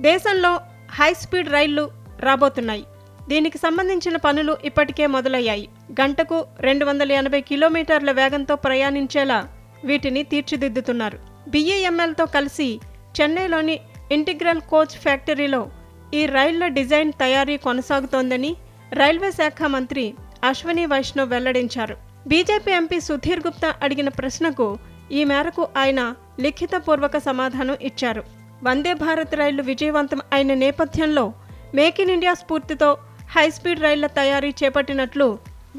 దేశంలో హైస్పీడ్ రైళ్లు రాబోతున్నాయి. దీనికి సంబంధించిన పనులు ఇప్పటికే మొదలయ్యాయి. గంటకు 280 కిలోమీటర్ల వేగంతో ప్రయాణించేలా వీటిని తీర్చిదిద్దుతున్నారు. BEMLతో కలిసి చెన్నైలోని ఇంటిగ్రల్ కోచ్ ఫ్యాక్టరీలో ఈ రైళ్ల డిజైన్ తయారీ కొనసాగుతోందని రైల్వే శాఖ మంత్రి అశ్వనీ వైష్ణవ్ వెల్లడించారు. బీజేపీ ఎంపీ సుధీర్ గుప్తా అడిగిన ప్రశ్నకు ఈ మేరకు ఆయన లిఖితపూర్వక సమాధానం ఇచ్చారు. వందే భారత్ రైళ్లు విజయవంతం అయిన నేపథ్యంలో మేక్ ఇన్ ఇండియా స్ఫూర్తితో హైస్పీడ్ రైళ్ల తయారీ చేపట్టినట్లు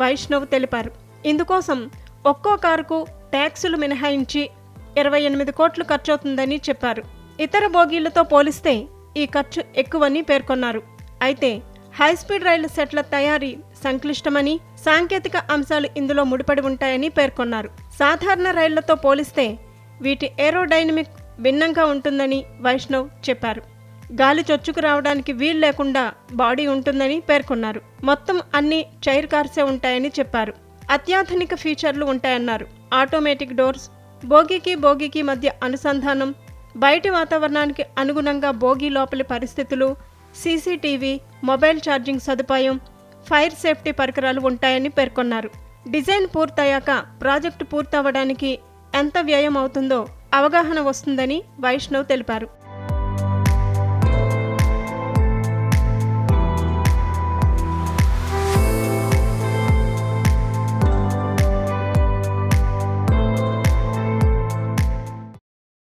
వైష్ణవ్ తెలిపారు. ఇందుకోసం ఒక్కో కారుకు ట్యాక్సులు మినహాయించి 28 కోట్లు ఖర్చవుతుందని చెప్పారు. ఇతర బోగీలతో పోలిస్తే ఈ ఖర్చు ఎక్కువని పేర్కొన్నారు. అయితే హైస్పీడ్ రైళ్ల సెట్ల తయారీ సంక్లిష్టమని, సాంకేతిక అంశాలు ఇందులో ముడిపడి ఉంటాయని పేర్కొన్నారు. సాధారణ రైళ్లతో పోలిస్తే వీటి ఏరోడైనమిక్ భిన్నంగా ఉంటుందని వైష్ణవ్ చెప్పారు. గాలి చొచ్చుకు రావడానికి వీలు లేకుండా బాడీ ఉంటుందని పేర్కొన్నారు. మొత్తం అన్ని చైర్ కార్సే ఉంటాయని చెప్పారు. అత్యాధునిక ఫీచర్లు ఉంటాయన్నారు. ఆటోమేటిక్ డోర్స్, బోగీకి మధ్య అనుసంధానం, బయటి వాతావరణానికి అనుగుణంగా బోగీ లోపలి పరిస్థితులు, CCTV, మొబైల్ ఛార్జింగ్ సదుపాయం, ఫైర్ సేఫ్టీ పరికరాలు ఉంటాయని పేర్కొన్నారు. డిజైన్ పూర్తయ్యాక ప్రాజెక్టు పూర్తవడానికి ఎంత వ్యయం అవుతుందో అవగాహన వస్తుందని వైష్ణవ్ తెలిపారు.